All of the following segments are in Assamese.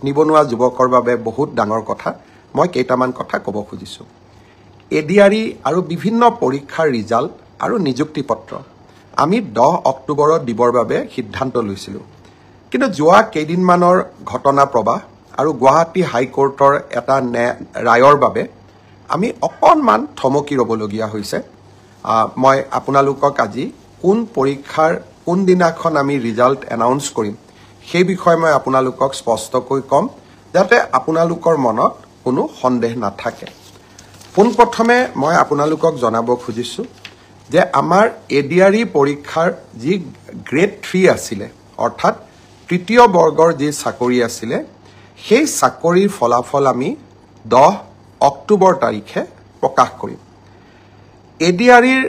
নিবনুৱা যুৱকৰ বাবে বহুত ডাঙৰ কথা মই কেইটামান কথা ক'ব খুজিছোঁ এডিআৰই আৰু বিভিন্ন পৰীক্ষাৰ ৰিজাল্ট আৰু নিযুক্তি পত্ৰ আমি 10 অক্টোবৰত দিবৰ বাবে সিদ্ধান্ত লৈছিলোঁ কিন্তু যোৱা কেইদিনমানৰ ঘটনা প্ৰবাহ আৰু গুৱাহাটী হাইকোৰ্টৰ এটা ৰায়ৰ বাবে আমি অকণমান থমকি ৰ'বলগীয়া হৈছে মই আপোনালোকক আজি কোন পৰীক্ষাৰ কোন দিনাখন আমি ৰিজাল্ট এনাউন্স কৰিম সেই বিষয়ে মই আপোনালোকক স্পষ্টকৈ ক'ম যাতে আপোনালোকৰ মনত কোনো সন্দেহ নাথাকে পোনপ্ৰথমে মই আপোনালোকক জনাব খুজিছোঁ যে আমাৰ এডিআৰই পৰীক্ষাৰ যি গ্ৰেড 3 আছিল অৰ্থাৎ তৃতীয় বৰ্গৰ যি চাকৰি আছিল সেই চাকৰিৰ ফলাফল আমি 10 অক্টোবৰ তাৰিখে প্ৰকাশ কৰিম এডিআৰইৰ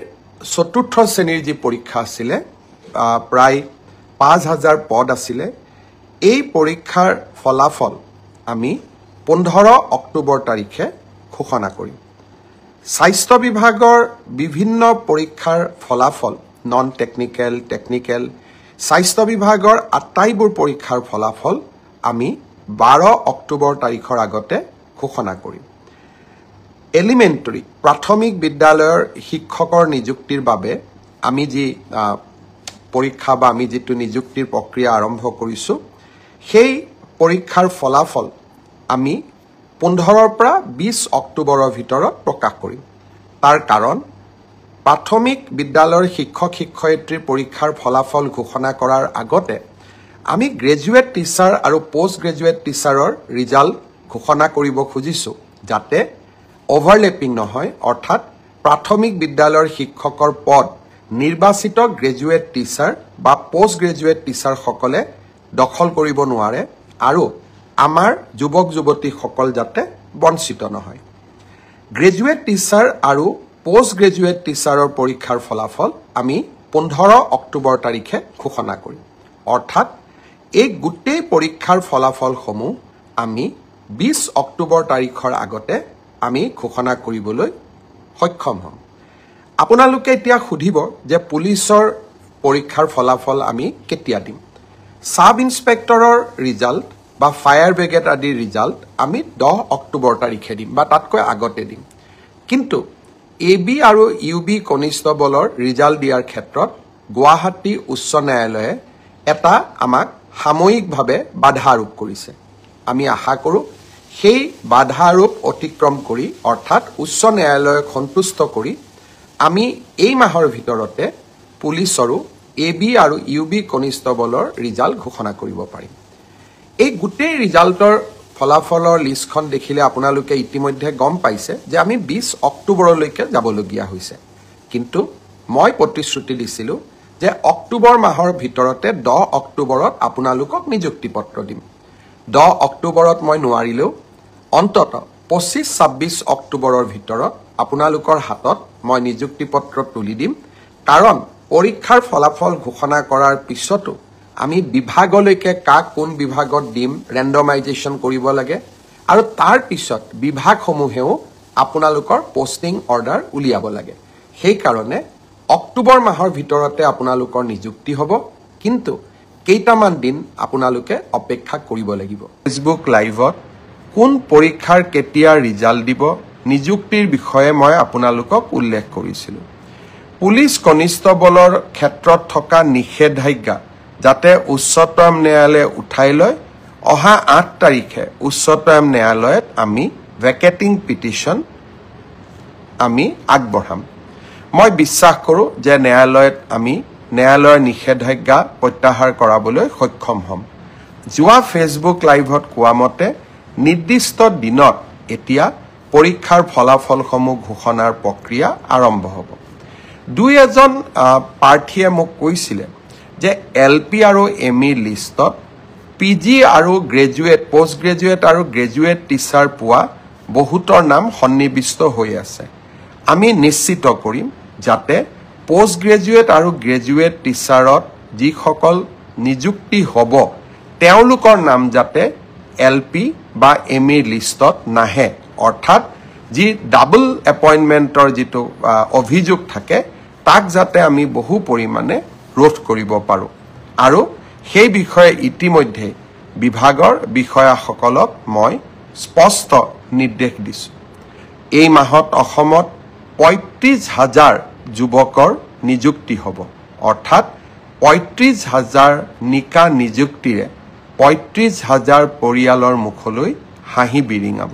চতুৰ্থ শ্ৰেণীৰ যি পৰীক্ষা আছিল প্ৰায় 5000 পদ আছিল এই পৰীক্ষাৰ ফলাফল আমি 15 অক্টোবৰ তাৰিখে ঘোষণা কৰিম স্বাস্থ্য বিভাগৰ বিভিন্ন পৰীক্ষাৰ ফলাফল নন টেকনিক্যাল টেকনিক্যাল স্বাস্থ্য বিভাগৰ আটাইবোৰ পৰীক্ষাৰ ফলাফল আমি 12 অক্টোবৰ তাৰিখৰ আগতে ঘোষণা কৰিম এলিমেন্টাৰী প্ৰাথমিক বিদ্যালয়ৰ শিক্ষকৰ নিযুক্তিৰ বাবে আমি যি পৰীক্ষা বা আমি যেটো নিযুক্তিৰ প্ৰক্ৰিয়া আৰম্ভ কৰিছো সেই পৰীক্ষাৰ ফলাফল আমি 15 পৰা 20 অক্টোবৰৰ ভিতৰত প্ৰকাশ কৰিম তাৰ কাৰণ প্ৰাথমিক বিদ্যালয়ৰ শিক্ষক শিক্ষয়িত্ৰীৰ পৰীক্ষাৰ ফলাফল ঘোষণা কৰাৰ আগতে আমি গ্ৰেজুৱেট টিচাৰ আৰু পোষ্ট গ্ৰেজুৱেট টিচাৰৰ ৰিজাল্ট ঘোষণা কৰিব খুজিছো যাতে ওভাৰলেপিং নহয় অৰ্থাৎ প্ৰাথমিক বিদ্যালয়ৰ শিক্ষকৰ পদ নিৰ্বাচিত গ্ৰেজুৱেট টিচাৰ বা পোষ্ট গ্ৰেজুৱেট টিচাৰ সকলে দখল কৰিব নোৱাৰে আৰু আমাৰ যুৱক যুৱতী সকল যাতে বঞ্চিত নহয় গ্ৰেজুৱেট টিচাৰ আৰু পোষ্ট গ্ৰেজুৱেট টিচাৰৰ পৰীক্ষাৰ ফলাফল আমি 15 অক্টোবৰ তাৰিখে ঘোষণা কৰিম অৰ্থাৎ এই গোটেই পৰীক্ষাৰ ফলাফলসমূহ আমি 20 অক্টোবৰ তাৰিখৰ আগতে আমি ঘোষণা কৰিবলৈ সক্ষম হ'ম আপোনালোকে এতিয়া খুধিব যে পুলিচৰ পৰীক্ষাৰ ফলাফল আমি কেতিয়া দিম সাব ইন্সপেক্টৰৰ ৰিজাল্ট বা ফায়াৰ ব্ৰিগেড আদিৰ ৰিজাল্ট আমি 10 অক্টোবৰ তাৰিখে দিম বা তাতকৈ আগতে দিম কিন্তু এবি আৰু ইউবি কনিষ্টেবলৰ ৰিজাল্ট দিয়াৰ ক্ষেত্ৰত গুৱাহাটী উচ্চ ন্যায়ালয়ে এটা আমাক সাময়িকভাৱে বাধা আৰোপ কৰিছে আমি আশা কৰোঁ সেই বাধা আৰোপ অতিক্ৰম কৰি অৰ্থাৎ উচ্চ ন্যায়ালয়ক সন্তুষ্ট কৰি আমি এই মাহৰ ভিতৰতে পুলিচৰো এবি আৰু ইউবি কনিষ্টেবলৰ ৰিজাল্ট ঘোষণা কৰিব পাৰিম এই গোটেই ৰিজাল্টৰ ফলাফলৰ লিষ্টখন দেখিলে আপোনালোকে ইতিমধ্যে গম পাইছে যে আমি 20 অক্টোবৰলৈকে যাবলগীয়া হৈছে কিন্তু মই প্ৰতিশ্ৰুতি দিছিলোঁ যে অক্টোবৰ মাহৰ ভিতৰতে 10 অক্টোবৰত আপোনালোকক নিযুক্তি পত্ৰ দিম 10 অক্টোবৰত মই নোৱাৰিলেও অন্তত 25-26 অক্টোবৰৰ ভিতৰত আপোনালোকৰ হাতত মই নিযুক্তি পত্ৰ তুলি দিম কাৰণ পৰীক্ষাৰ ফলাফল ঘোষণা কৰাৰ পিছতো আমি বিভাগলৈকে কাক কোন বিভাগত দিম ৰেণ্ডমাইজেশ্যন কৰিব লাগে আৰু তাৰ পিছত বিভাগসমূহেও আপোনালোকৰ পোষ্টিং অৰ্ডাৰ উলিয়াব লাগে সেই কাৰণে অক্টোবৰ মাহৰ ভিতৰতে আপোনালোকৰ নিযুক্তি হ'ব কিন্তু কেইটামান দিন আপোনালোকে অপেক্ষা কৰিব লাগিব ফেচবুক লাইভত কোন পৰীক্ষাৰ কেতিয়া ৰিজাল্ট দিব নিযুক্তিৰ বিষয়ে মই আপোনালোকক উল্লেখ কৰিছিলোঁ পুলিচ কনিষ্টেবলৰ ক্ষেত্ৰত থকা নিষেধাজ্ঞা যাতে উচ্চতম ন্যায়ালয়ে উঠাই লয় অহা 8 তাৰিখে উচ্চতম ন্যায়ালয়ত আমি ভেকেটিং পিটিশন আমি আগবঢ়াম মই বিশ্বাস কৰোঁ যে ন্যায়ালয়ত আমি ন্যায়ালয়ৰ নিষেধাজ্ঞা প্ৰত্যাহাৰ কৰাবলৈ সক্ষম হ'ম যোৱা ফেচবুক লাইভত কোৱা মতে নিৰ্দিষ্ট দিনত এতিয়া পৰীক্ষাৰ ফলাফলসমূহ ঘোষণাৰ প্ৰক্ৰিয়া আৰম্ভ হ'ব দুই এজন প্ৰাৰ্থীয়ে মোক কৈছিলে যে এলপি আৰু এমই লিষ্টত পিজি আৰু গ্ৰেজুৱেট পোষ্ট গ্ৰেজুৱেট আৰু গ্ৰেজুৱেট টিচাৰ পোৱা বহুতৰ নাম সন্নিবিষ্ট হৈ আছে আমি নিশ্চিত কৰিম যাতে পোষ্ট গ্ৰেজুৱেট আৰু গ্ৰেজুৱেট টিচাৰত যিসকল নিযুক্তি হ'ব তেওঁলোকৰ নাম যাতে এলপি বা এমই লিষ্টত নাহে অৰ্থাৎ যি ডাবল এপইণ্টমেণ্টৰ যিটো অভিযোগ থাকে তাক যাতে আমি বহু পৰিমাণে ৰোধ কৰিব পাৰোঁ আৰু সেই বিষয়ে ইতিমধ্যে বিভাগৰ বিষয়াসকলক মই স্পষ্ট নিৰ্দেশ দিছোঁ। এই মাহত অসমত ৩৫,০০০ যুৱকৰ নিযুক্তি হ'ব, অৰ্থাৎ ৩৫,০০০ নিকা নিযুক্তিৰে ৩৫,০০০ পৰিয়ালৰ মুখলৈ হাঁহি বিৰিঙাব।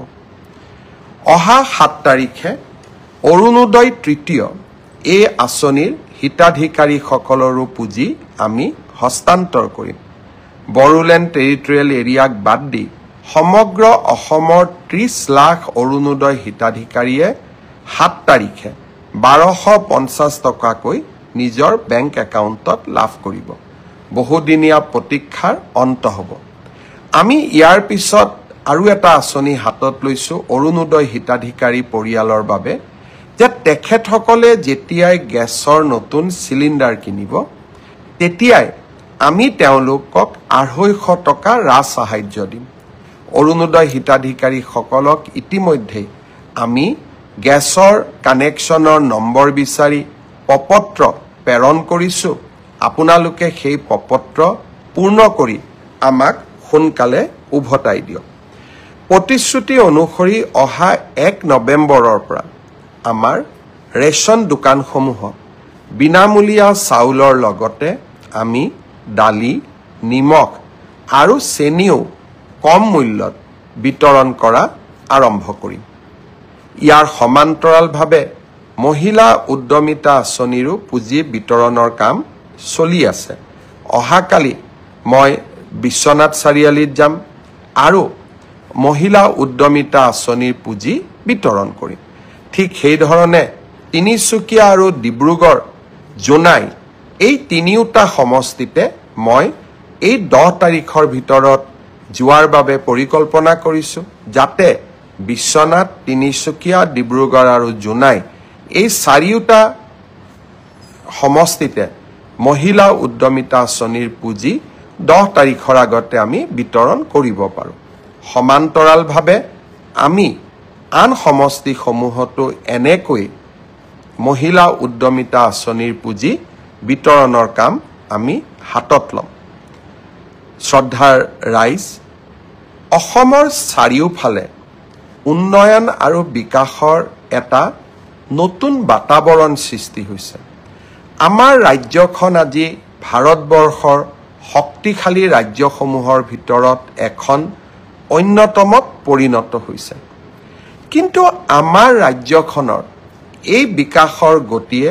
অহা ৭ তাৰিখে অৰুণোদয় তৃতীয় এই আঁচনিৰ হিতাধিকাৰীসকলৰো পুঁজি আমি হস্তান্তৰ কৰিম। বড়োলেণ্ড টেৰিটৰিয়েল এৰিয়াক বাদ দি সমগ্ৰ অসমৰ ৩০ লাখ অৰুণোদয় হিতাধিকাৰীয়ে ৭ তাৰিখে ১২৫০ টকাকৈ নিজৰ বেংক একাউণ্টত লাভ কৰিব। বহুদিনীয়া প্ৰতীক্ষাৰ অন্ত হ'ব। আমি ইয়াৰ পিছত আৰু এটা আঁচনি হাতত লৈছোঁ অৰুণোদয় হিতাধিকাৰী পৰিয়ালৰ বাবে, যে তেখেতসকলে যেতিয়াই গেছৰ নতুন চিলিণ্ডাৰ কিনিব তেতিয়াই আমি তেওঁলোকক ২৫০ টকা ৰাজ সাহায্য দিম। অৰুণোদয় হিতাধিকাৰীসকলক ইতিমধ্যে আমি গেছৰ কানেকশ্যনৰ নম্বৰ বিচাৰি প্ৰপত্ৰ প্ৰেৰণ কৰিছোঁ। আপোনালোকে সেই প্ৰপত্ৰ পূৰ্ণ কৰি আমাক সোনকালে উভতাই দিয়ক। প্ৰতিশ্ৰুতি অনুসৰি অহা ১ নৱেম্বৰৰ পৰা আমাৰ ৰেচন দোকানসমূহত বিনামূলীয়া চাউলৰ লগতে আমি দালি, নিমখ আৰু চেনিও কম মূল্যত বিতৰণ কৰা আৰম্ভ কৰিম। ইয়াৰ সমান্তৰালভাৱে মহিলা উদ্যমিতা আঁচনিৰো পুঁজি বিতৰণৰ কাম চলি আছে। অহাকালি মই বিশ্বনাথ চাৰিআলিত যাম আৰু মহিলা উদ্যমিতা আঁচনিৰ পুঁজি বিতৰণ কৰিম। ঠিক সেইধৰণে তিনিচুকীয়া আৰু ডিব্ৰুগড়, জোনাই এই তিনিওটা সমষ্টিতে মই এই ১০ তাৰিখৰ ভিতৰত যোৱাৰ বাবে পৰিকল্পনা কৰিছোঁ, যাতে বিশ্বনাথ, তিনিচুকীয়া, ডিব্ৰুগড় আৰু জোনাই এই চাৰিওটা সমষ্টিতে মহিলা উদ্যমিতা আঁচনিৰ পুঁজি ১০ তাৰিখৰ আগতে আমি বিতৰণ কৰিব পাৰোঁ। সমান্তৰালভাৱে আমি আন সমষ্টিসমূহতো এনেকৈ মহিলা উদ্যমিতা আঁচনিৰ পুঁজি বিতৰণৰ কাম আমি হাতত ল'ম। শ্ৰদ্ধাৰ ৰাইজ, অসমৰ চাৰিওফালে উন্নয়ন আৰু বিকাশৰ এটা নতুন বাতাবৰণ সৃষ্টি হৈছে। আমাৰ ৰাজ্যখন আজি ভাৰতবৰ্ষৰ শক্তিশালী ৰাজ্যসমূহৰ ভিতৰত এখন অন্যতমত পৰিণত হৈছে। কিন্তু আমাৰ ৰাজ্যখনৰ এই বিকাশৰ গতিয়ে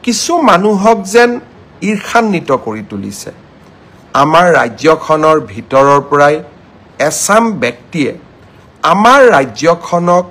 কিছু মানুহক যেন ঈৰ্ষান্বিত কৰি তুলিছে। আমাৰ ৰাজ্যখনৰ ভিতৰৰ পৰাই এচাম ব্যক্তিয়ে আমাৰ ৰাজ্যখনক